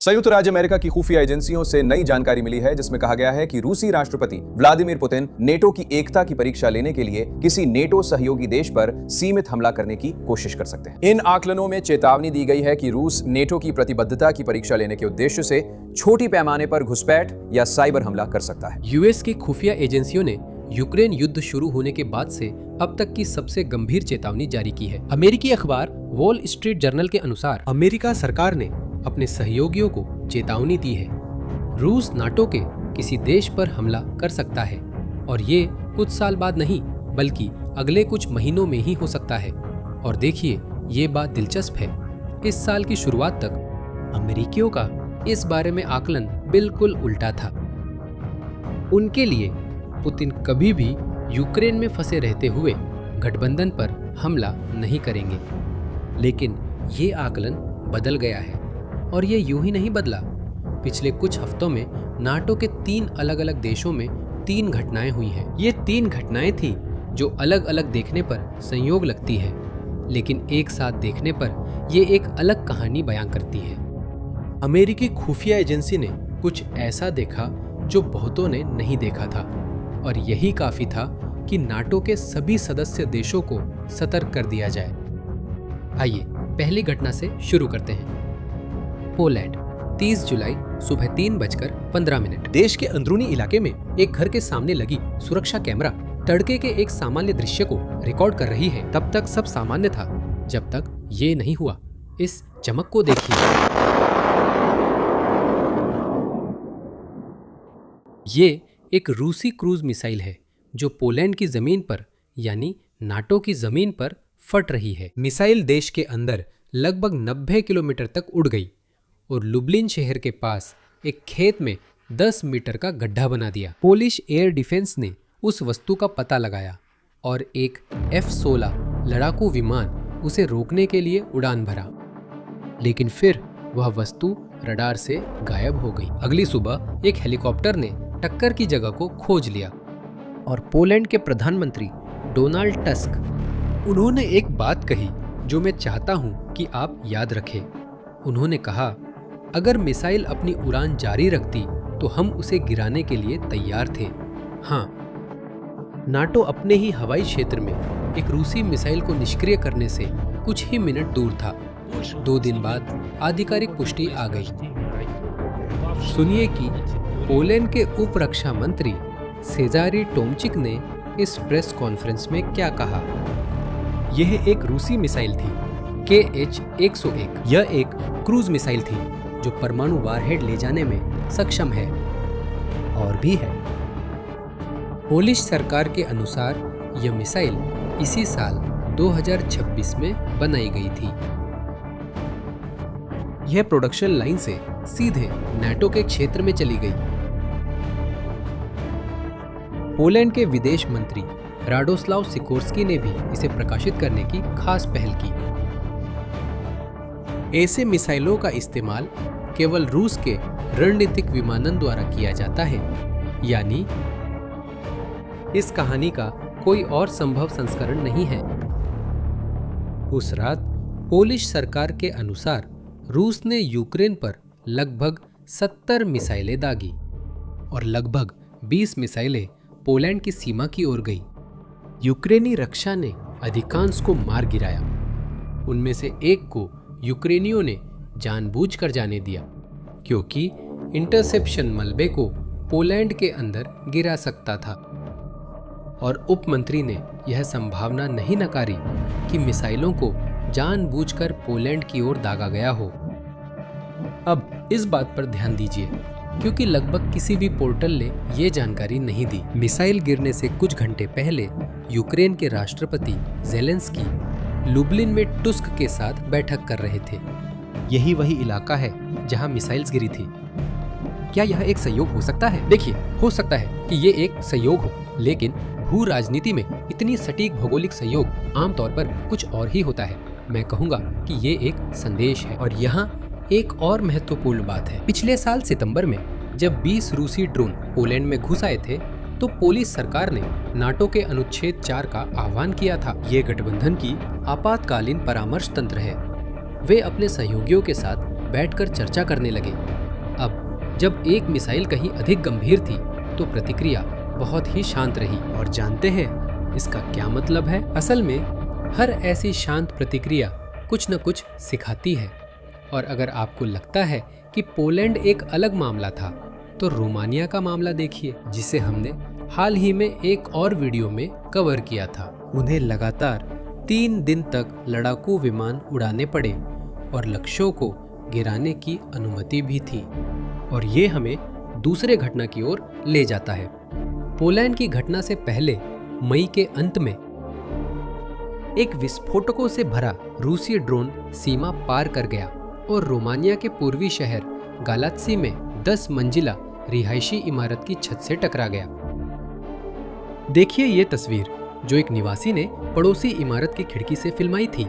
संयुक्त राज्य अमेरिका की खुफिया एजेंसियों से नई जानकारी मिली है जिसमें कहा गया है कि रूसी राष्ट्रपति व्लादिमीर पुतिन नेटो की एकता की परीक्षा लेने के लिए किसी नेटो सहयोगी देश पर सीमित हमला करने की कोशिश कर सकते हैं। इन आकलनों में चेतावनी दी गई है कि रूस नेटो की प्रतिबद्धता की परीक्षा लेने के उद्देश्य से छोटी पैमाने पर घुसपैठ या साइबर हमला कर सकता है। यूएस की खुफिया एजेंसियों ने यूक्रेन युद्ध शुरू होने के बाद से अब तक की सबसे गंभीर चेतावनी जारी की है। अमेरिकी अखबार वॉल स्ट्रीट जर्नल के अनुसार अमेरिका सरकार ने अपने सहयोगियों को चेतावनी दी है। रूस नाटो के किसी देश पर हमला कर सकता है और ये कुछ साल बाद नहीं बल्कि अगले कुछ महीनों में ही हो सकता है। और देखिए, ये बात दिलचस्प है, इस साल की शुरुआत तक अमेरिकियों का इस बारे में आकलन बिल्कुल उल्टा था। उनके लिए पुतिन कभी भी यूक्रेन में फंसे रहते हुए गठबंधन पर हमला नहीं करेंगे। लेकिन ये आकलन बदल गया है और ये यूं ही नहीं बदला। पिछले कुछ हफ्तों में नाटो के 3 अलग अलग देशों में 3 घटनाएं हुई हैं। ये 3 घटनाएं थी जो अलग अलग देखने पर संयोग लगती है, लेकिन एक साथ देखने पर ये एक अलग कहानी बयां करती है। अमेरिकी खुफिया एजेंसी ने कुछ ऐसा देखा जो बहुतों ने नहीं देखा था, और यही काफी था कि नाटो के सभी सदस्य देशों को सतर्क कर दिया जाए। आइए पहली घटना से शुरू करते हैं। पोलैंड, 30 जुलाई सुबह 3:15। देश के अंदरूनी इलाके में एक घर के सामने लगी सुरक्षा कैमरा तड़के के एक सामान्य दृश्य को रिकॉर्ड कर रही है। तब तक सब सामान्य था जब तक ये नहीं हुआ। इस चमक को देखिए। ये एक रूसी क्रूज मिसाइल है जो पोलैंड की जमीन पर यानी नाटो की जमीन पर फट रही है। मिसाइल देश के अंदर लगभग 90 किलोमीटर तक उड़ गई और लुब्लिन शहर के पास एक खेत में 10 मीटर का गड्ढा बना दिया। पोलिश एयर डिफेंस ने उस वस्तु का पता लगाया और एक F-16 लड़ाकू विमान उसे रोकने के लिए उड़ान भरा, लेकिन फिर वह वस्तु रडार से गायब हो गई। अगली सुबह एक हेलीकॉप्टर ने टक्कर की जगह को खोज लिया और पोलैंड के प्रधानमंत्री डोनाल्ड टस्क, उन्होंने एक बात कही जो मैं चाहता हूं कि आप याद रखें। उन्होंने कहा, अगर मिसाइल अपनी उड़ान जारी रखती तो हम उसे गिराने के लिए तैयार थे। हाँ, नाटो अपने ही हवाई क्षेत्र में एक रूसी मिसाइल को निष्क्रिय करने से कुछ ही मिनट दूर था। 2 दिन बाद आधिकारिक पुष्टि आ गई। सुनिए कि पोलैंड के उप रक्षा मंत्री सेजारी टोमचिक ने इस प्रेस कॉन्फ्रेंस में क्या कहा। यह एक रूसी मिसाइल थी, KH-101। यह एक क्रूज मिसाइल थी जो परमाणु वारहेड ले जाने में सक्षम है और भी है। पोलिश सरकार के अनुसार यह मिसाइल इसी साल 2026 में बनाई गई थी। यह प्रोडक्शन लाइन से सीधे नाटो के क्षेत्र में चली गई। पोलैंड के विदेश मंत्री राडोस्लाव सिकोर्स्की ने भी इसे प्रकाशित करने की खास पहल की। ऐसे मिसाइलों का इस्तेमाल केवल रूस के रणनीतिक विमानन द्वारा किया जाता है, यानी इस कहानी का कोई और संभव संस्करण नहीं है। उस रात पोलिश सरकार के अनुसार रूस ने यूक्रेन पर लगभग 70 मिसाइलें दागी और लगभग 20 मिसाइलें पोलैंड की सीमा की ओर गई। यूक्रेनी रक्षा ने अधिकांश को मार गिराया। उनमें से एक को यूक्रेनियों ने जानबूझकर जाने दिया क्योंकि इंटरसेप्शन मलबे को पोलैंड के अंदर गिरा सकता था, और उपमंत्री ने यह संभावना नहीं नकारी कि मिसाइलों को जानबूझकर पोलैंड की ओर दागा गया हो। अब इस बात पर ध्यान दीजिए क्योंकि लगभग किसी भी पोर्टल ने ये जानकारी नहीं दी। मिसाइल गिरने से कुछ घंटे पहले यूक्रेन के राष्ट्रपति ज़ेलेंस्की लुब्लिन में टुस्क के साथ बैठक कर रहे थे। यही वही इलाका है जहां मिसाइल्स गिरी थी। क्या यह एक संयोग हो सकता है? देखिए, हो सकता है कि ये एक संयोग हो, लेकिन भू राजनीति में इतनी सटीक भौगोलिक संयोग आमतौर पर कुछ और ही होता है। मैं कहूँगा कि ये एक संदेश है। और यहाँ एक और महत्वपूर्ण बात है। पिछले साल सितंबर में जब 20 रूसी ड्रोन पोलैंड में घुस आए थे तो पोलिश सरकार ने नाटो के अनुच्छेद 4 का आह्वान किया था। ये गठबंधन की आपातकालीन परामर्श तंत्र है। वे अपने सहयोगियों के साथ बैठकर चर्चा करने लगे। अब जब एक मिसाइल कहीं अधिक गंभीर थी तो प्रतिक्रिया बहुत ही शांत रही। और जानते हैं इसका क्या मतलब है? असल में हर ऐसी शांत प्रतिक्रिया कुछ न कुछ सिखाती है। और अगर आपको लगता है कि पोलैंड एक अलग मामला था, तो रोमानिया का मामला देखिए, जिसे हमने हाल ही में एक और वीडियो में कवर किया था। उन्हें लगातार 3 दिन तक लड़ाकू विमान उड़ाने पड़े और लक्ष्यों को गिराने की अनुमति भी थी। और ये हमें दूसरे घटना की ओर ले जाता है। पोलैंड की घटना से पहले मई के अंत में एक विस्फोटकों से भरा रूसी ड्रोन सीमा पार कर गया और रोमानिया के पूर्वी शहर गालात्सी में 10 मंजिला रिहायशी इमारत की छत से टकरा गया। देखिए ये तस्वीर जो एक निवासी ने पड़ोसी इमारत की खिड़की से फिल्माई थी।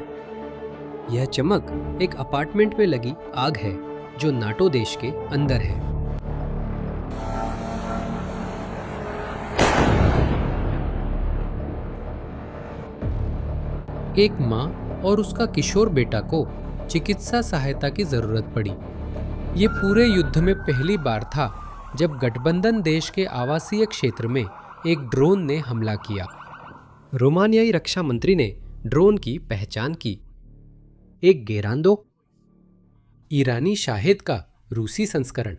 यह चमक एक अपार्टमेंट में लगी आग है जो नाटो देश के अंदर है। एक माँ और उसका किशोर बेटा को चिकित्सा सहायता की जरूरत पड़ी। ये पूरे युद्ध में पहली बार था जब गठबंधन देश के आवासीय क्षेत्र में एक ड्रोन ने हमला किया। रोमानियाई रक्षा मंत्री ने ड्रोन की पहचान की। एक गेरांडो, ईरानी शाहिद का रूसी संस्करण।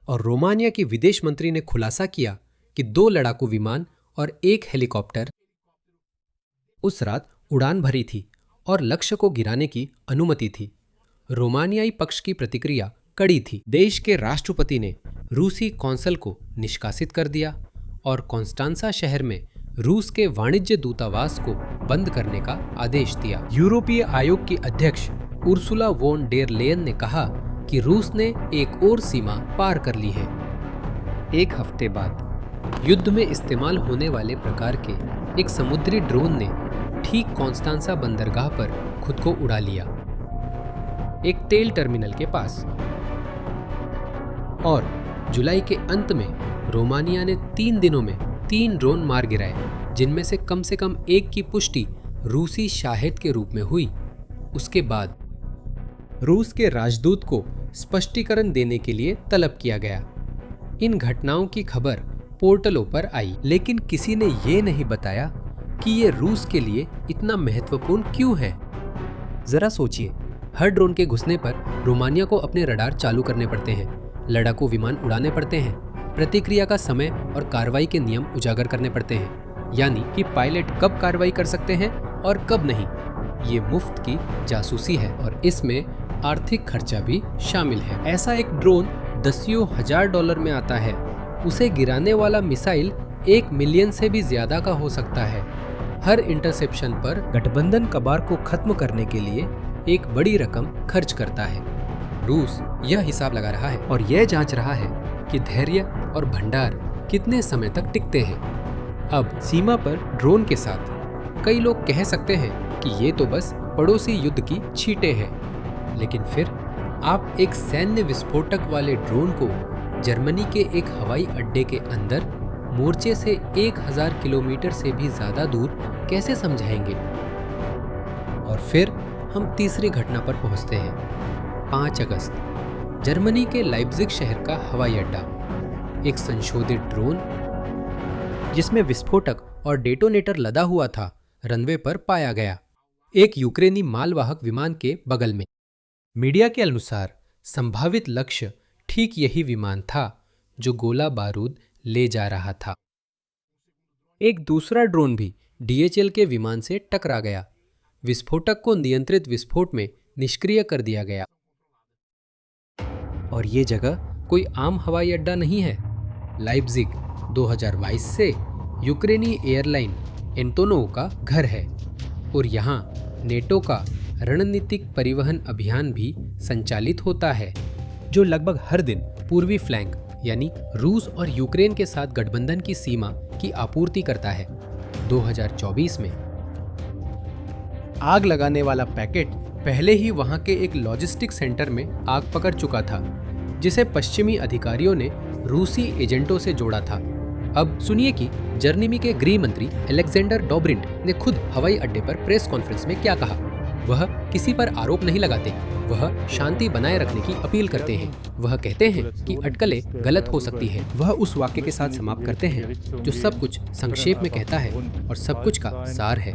और रोमानिया की विदेश मंत्री ने खुलासा किया कि 2 लड़ाकू विमान और 1 हेलीकॉप्टर उस रात उड़ान भरी थी और लक्ष्य को गिराने की अनुमति थी। रोमानियाई पक्ष की प्रतिक्रिया कड़ी थी। देश के राष्ट्रपति ने रूसी कौंसल को निष्कासित कर दिया और कॉन्स्टांसा शहर में रूस के वाणिज्य दूतावास को बंद करने का आदेश दिया। यूरोपीय आयोग की अध्यक्ष उर्सुला वॉन डेर लेयन ने कहा कि रूस ने एक और सीमा पार कर ली है। एक हफ्ते बाद युद्ध में इस्तेमाल होने वाले प्रकार के एक समुद्री ड्रोन ने ठीक कॉन्स्टांसा बंदरगाह पर खुद को उड़ा लिया, एक तेल टर्मिनल के पास। और जुलाई के अंत में रोमानिया ने 3 दिनों में 3 ड्रोन मार गिराए, जिनमें से कम 1 की पुष्टि रूसी शाहिद के रूप में हुई। उसके बाद रूस के राजदूत को स्पष्टीकरण देने के लिए तलब किया गया। इन घटनाओं की खबर पोर्टलों पर आई, लेकिन किसी ने ये नहीं बताया कि ये रूस के लिए इतना महत्वपूर्ण क्यों है। जरा सोचिए, हर ड्रोन के घुसने पर रोमानिया को अपने रडार चालू करने पड़ते हैं, लड़ाकू विमान उड़ाने पड़ते हैं, प्रतिक्रिया का समय और कार्रवाई के नियम उजागर करने पड़ते हैं, यानी कि पायलट कब कार्रवाई कर सकते हैं और कब नहीं। ये मुफ्त की जासूसी है और इसमें आर्थिक खर्चा भी शामिल है। ऐसा एक ड्रोन दसियों हजार डॉलर में आता है। उसे गिराने वाला मिसाइल 1 मिलियन से भी ज्यादा का हो सकता है। हर इंटरसेप्शन पर गठबंधन कबार को खत्म करने के लिए एक बड़ी रकम खर्च करता है। रूस यह हिसाब लगा रहा है और यह जांच रहा है कि धैर्य और भंडार कितने समय तक टिकते हैं। अब सीमा पर ड्रोन के साथ कई लोग कह सकते हैं कि ये तो बस पड़ोसी युद्ध की छींटें हैं, लेकिन फिर आप एक सैन्य विस्फोटक वाले ड्रोन को जर्मनी के एक हवाई अड्डे के अंदर मोर्चे से 1000 किलोमीटर से भी ज्यादा दूर कैसे समझाएंगे। और फिर हम तीसरी घटना पर पहुंचते हैं। 5 अगस्त, जर्मनी के लाइप्जिग शहर का हवाई अड्डा। एक संशोधित ड्रोन जिसमें विस्फोटक और डेटोनेटर लदा हुआ था, रनवे पर पाया गया, एक यूक्रेनी मालवाहक विमान के बगल में। मीडिया के अनुसार संभावित लक्ष्य ठीक यही विमान था जो गोला बारूद ले जा रहा था। एक दूसरा ड्रोन भी DHL के विमान से टकरा गया। विस्फोटक को नियंत्रित विस्फोट में निष्क्रिय कर दिया गया। और ये जगह कोई आम हवाई अड्डा नहीं है। लाइप्जिग 2022 से यूक्रेनी एयरलाइन एंटोनोव का घर है और यहाँ नेटो का रणनीतिक परिवहन अभियान भी संचालित होता है, जो लगभग हर दिन पूर्वी फ्लैंक यानी रूस और यूक्रेन के साथ गठबंधन की सीमा की आपूर्ति करता है। 2024 में आग लगाने वाला पैकेट पहले ही वहां के एक लॉजिस्टिक सेंटर में आग पकड़ चुका था, जिसे पश्चिमी अधिकारियों ने रूसी एजेंटों से जोड़ा था। अब सुनिए कि जर्मनी के गृह मंत्री अलेक्जेंडर डोब्रिंट ने खुद हवाई अड्डे पर प्रेस कॉन्फ्रेंस में क्या कहा। वह किसी पर आरोप नहीं लगाते, वह शांति बनाए रखने की अपील करते हैं। वह कहते हैं कि अटकलें गलत हो सकती है। वह उस वाक्य के साथ समाप्त करते हैं जो सब कुछ संक्षेप में कहता है और सब कुछ का सार है।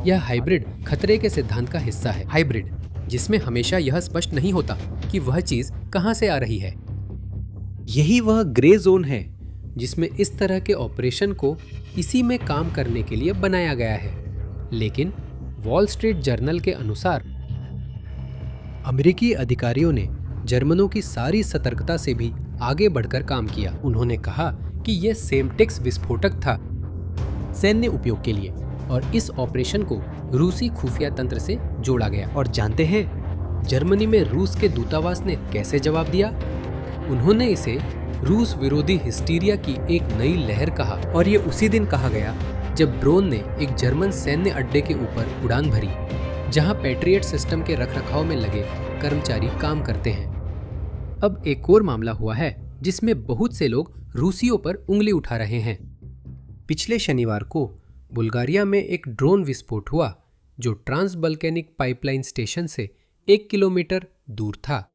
यह हाइब्रिड खतरे के सिद्धांत का हिस्सा है। हाइब्रिड जिसमें हमेशा यह स्पष्ट नहीं होता कि वह चीज कहां से आ रही है। यही वह ग्रे जोन है जिसमें इस तरह के ऑपरेशन को इसी में काम करने के लिए बनाया गया है। लेकिन वॉल स्ट्रीट जर्नल के अनुसार अमेरिकी अधिकारियों ने जर्मनों की सारी सतर्कता से भी आगे बढ़कर काम किया। उन्होंने कहा कि यह सेमटेक्स विस्फोटक था सैन्य उपयोग के लिए और इस ऑपरेशन को रूसी खुफिया तंत्र से जोड़ा गया। और जानते हैं जर्मनी में रूस के दूतावास ने कैसे जवाब दिया? उन्होंने इसे रूस विरोधी हिस्टीरिया की एक नई लहर कहा। और ये उसी दिन कहा गया जब ड्रोन ने एक जर्मन सैन्य अड्डे के ऊपर उड़ान भरी जहां पैट्रियट सिस्टम के रखरखाव में लगे कर्मचारी काम करते हैं। अब एक और मामला हुआ है जिसमें बहुत से लोग रूसियों पर उंगली उठा रहे हैं। पिछले शनिवार को बुल्गारिया में एक ड्रोन विस्फोट हुआ जो ट्रांस बल्कैनिक पाइपलाइन स्टेशन से 1 किलोमीटर दूर था।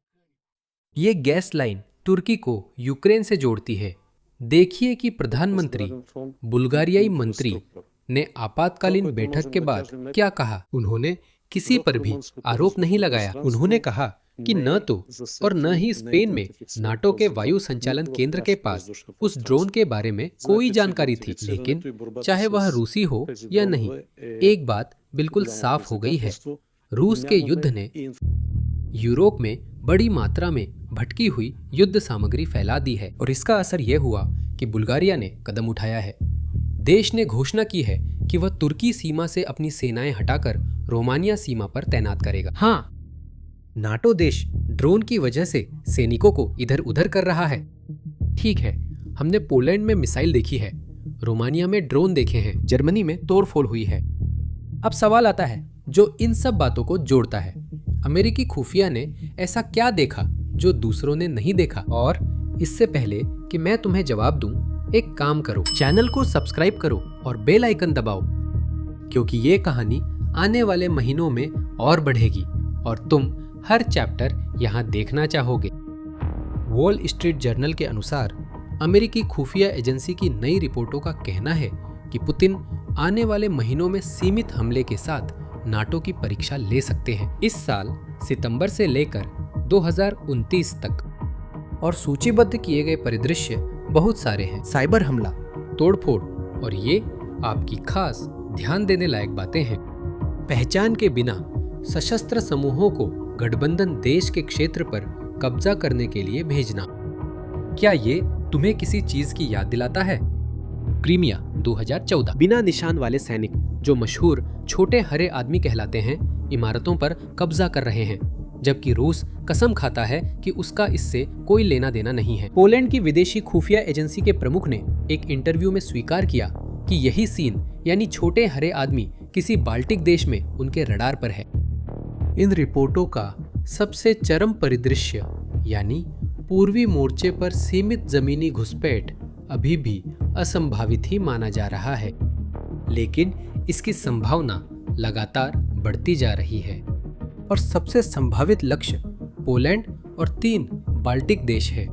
ये गैस लाइन तुर्की को यूक्रेन से जोड़ती है। देखिए कि प्रधानमंत्री बुल्गारियाई मंत्री ने आपातकालीन बैठक के बाद क्या कहा। उन्होंने किसी पर भी आरोप नहीं लगाया। उन्होंने कहा कि न तो और न ही स्पेन में नाटो के वायु संचालन केंद्र के पास उस ड्रोन के बारे में कोई जानकारी थी। लेकिन चाहे वह रूसी हो या नहीं, एक बात बिल्कुल साफ हो गई है, रूस के युद्ध ने यूरोप में बड़ी मात्रा में भटकी हुई युद्ध सामग्री फैला दी है। और इसका असर यह हुआ कि बुल्गारिया ने कदम उठाया है। देश ने घोषणा की है कि वह तुर्की सीमा से अपनी सेनाएं हटाकर रोमानिया सीमा पर तैनात करेगा। हाँ, नाटो देश ड्रोन की वजह से सैनिकों को इधर उधर कर रहा है। ठीक है, हमने पोलैंड में मिसाइल देखी है, रोमानिया में ड्रोन देखे हैं, जर्मनी में तोड़फोड़ हुई है। अब सवाल आता है जो इन सब बातों को जोड़ता है, अमेरिकी खुफिया ने ऐसा क्या देखा जो दूसरों ने नहीं देखा? और इससे पहले कि मैं तुम्हें जवाब दूं, एक काम करो, चैनल को सब्सक्राइब करो और बेल आइकन दबाओ, क्योंकि ये कहानी आने वाले महीनों में और बढ़ेगी और तुम हर चैप्टर यहाँ देखना चाहोगे। वॉल स्ट्रीट जर्नल के अनुसार अमेरिकी खुफिया एजेंसी की नई रिपोर्टों का कहना है कि पुतिन आने वाले महीनों में सीमित हमले के साथ नाटो की परीक्षा ले सकते हैं, इस साल सितंबर से लेकर 2029 तक। और सूचीबद्ध किए गए परिदृश्य बहुत सारे हैं, साइबर हमला, तोड़फोड़, और ये आपकी खास ध्यान देने लायक बातें हैं। पहचान के बिना सशस्त्र समूहों को गठबंधन देश के क्षेत्र पर कब्जा करने के लिए भेजना। क्या ये तुम्हें किसी चीज की याद दिलाता है? क्रीमिया 2014। बिना निशान वाले सैनिक जो मशहूर छोटे हरे आदमी कहलाते हैं, इमारतों पर कब्जा कर रहे हैं, जबकि रूस कसम खाता है कि उसका इससे कोई लेना देना नहीं है। पोलैंड की विदेशी खुफिया एजेंसी के प्रमुख ने एक इंटरव्यू में स्वीकार किया कि यही सीन यानी छोटे हरे आदमी किसी बाल्टिक देश में उनके रडार पर है। इन रिपोर्टों का सबसे चरम परिदृश्य यानी पूर्वी मोर्चे पर सीमित जमीनी घुसपैठ अभी भी असंभावित ही माना जा रहा है, लेकिन इसकी संभावना लगातार बढ़ती जा रही है। और सबसे संभावित लक्ष्य पोलैंड और 3 बाल्टिक देश है,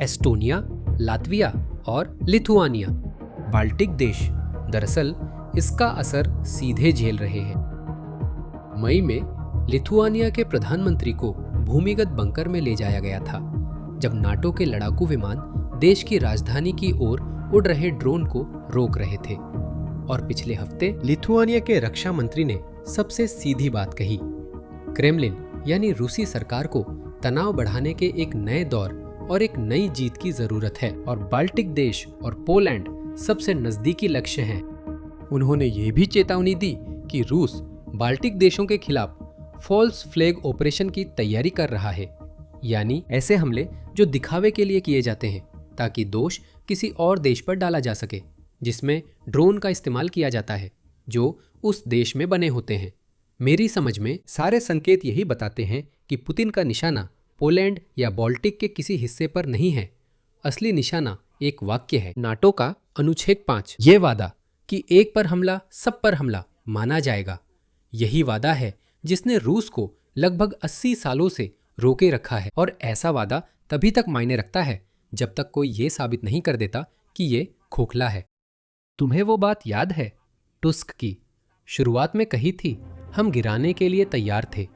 एस्टोनिया, लातविया और लिथुआनिया। बाल्टिक देश दरअसल इसका असर सीधे झेल रहे हैं। मई में लिथुआनिया के प्रधानमंत्री को भूमिगत बंकर में ले जाया गया था जब नाटो के लड़ाकू विमान देश की राजधानी की ओर उड़ रहे ड्रोन को रोक रहे थे। और पिछले हफ्ते लिथुआनिया के रक्षा मंत्री ने सबसे सीधी बात कही, क्रेमलिन यानी रूसी सरकार को तनाव बढ़ाने के एक नए दौर और एक नई जीत की जरूरत है और बाल्टिक देश और पोलैंड सबसे नजदीकी लक्ष्य हैं। उन्होंने ये भी चेतावनी दी कि रूस बाल्टिक देशों के खिलाफ फॉल्स फ्लैग ऑपरेशन की तैयारी कर रहा है, यानी ऐसे हमले जो दिखावे के लिए किए जाते हैं ताकि दोष किसी और देश पर डाला जा सके, जिसमें ड्रोन का इस्तेमाल किया जाता है जो उस देश में बने होते हैं। मेरी समझ में सारे संकेत यही बताते हैं कि पुतिन का निशाना पोलैंड या बाल्टिक के किसी हिस्से पर नहीं है। असली निशाना एक वाक्य है, नाटो का अनुच्छेद 5, ये वादा कि एक पर हमला सब पर हमला माना जाएगा। यही वादा है जिसने रूस को लगभग 80 सालों से रोके रखा है। और ऐसा वादा तभी तक मायने रखता है जब तक कोई ये साबित नहीं कर देता कि ये खोखला है। तुम्हें वो बात याद है टुस्क की? शुरुआत में कही थी हम गिराने के लिए तैयार थे।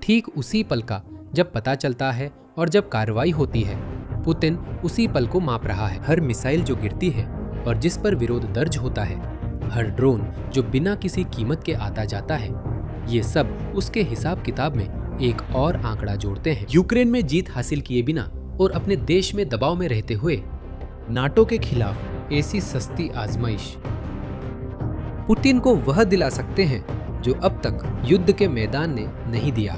ठीक उसी पल का जब पता चलता है और जब कार्रवाई होती है, पुतिन उसी पल को माप रहा है। हर मिसाइल जो गिरती है और जिस पर विरोध दर्ज होता है, हर ड्रोन जो बिना किसी कीमत के आता जाता है, ये सब उसके हिसाब किताब में एक और आंकड़ा जोड़ते हैं। यूक्रेन में जीत हासिल किए बिना और अपने देश में दबाव में रहते हुए नाटो के खिलाफ ऐसी सस्ती आजमाइश पुतिन को वह दिला सकते हैं जो अब तक युद्ध के मैदान ने नहीं दिया।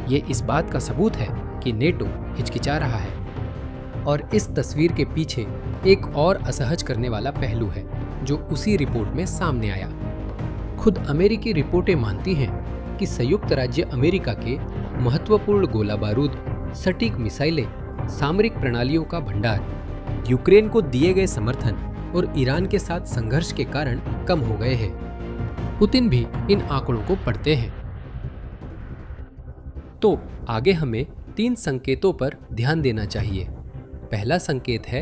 ये इस बात का सबूत है कि नेटो हिचकिचा रहा है। और इस तस्वीर के पीछे एक और असहज करने वाला पहलू है जो उसी रिपोर्ट में सामने आया। खुद अमेरिकी रिपोर्टें मानती हैं कि संयुक्त राज्य अमेरिका के महत्वपूर्ण गोला बारूद, सटीक मिसाइलें, सामरिक प्रणालियों का भंडार यूक्रेन को दिए गए समर्थन और ईरान के साथ संघर्ष के कारण कम हो गए हैं। पुतिन भी इन आंकड़ों को पढ़ते हैं। तो आगे हमें 3 संकेतों पर ध्यान देना चाहिए। पहला संकेत है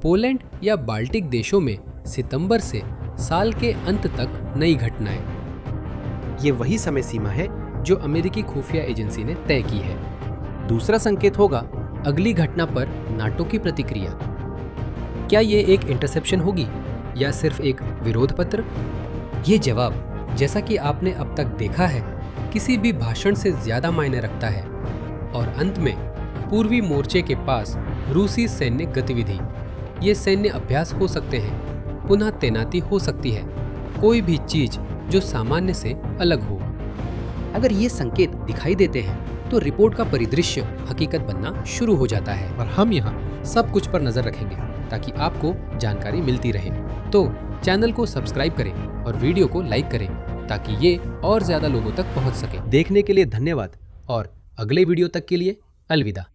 पोलैंड या बाल्टिक देशों में सितंबर से साल के अंत तक नई घटनाएं। ये वही समय सीमा है जो अमेरिकी खुफिया एजेंसी ने तय की है। दूसरा संकेत होगा अगली घटना पर नाटो की प्रतिक्रिया। क्या ये एक इंटरसेप्शन होगी या सिर्फ एक विरोध पत्र? ये जवाब, जैसा कि आपने अब तक देखा है, किसी भी भाषण से ज्यादा मायने रखता है। और अंत में पूर्वी मोर्चे के पास रूसी सैन्य गतिविधि। ये सैन्य अभ्यास हो सकते हैं, पुनः तैनाती हो सकती है, कोई भी चीज जो सामान्य से अलग हो। अगर ये संकेत दिखाई देते हैं तो रिपोर्ट का परिदृश्य हकीकत बनना शुरू हो जाता है। और हम यहाँ सब कुछ पर नजर रखेंगे ताकि आपको जानकारी मिलती रहे। तो चैनल को सब्सक्राइब करें और वीडियो को लाइक करें ताकि ये और ज्यादा लोगों तक पहुंच सके। देखने के लिए धन्यवाद और अगले वीडियो तक के लिए अलविदा।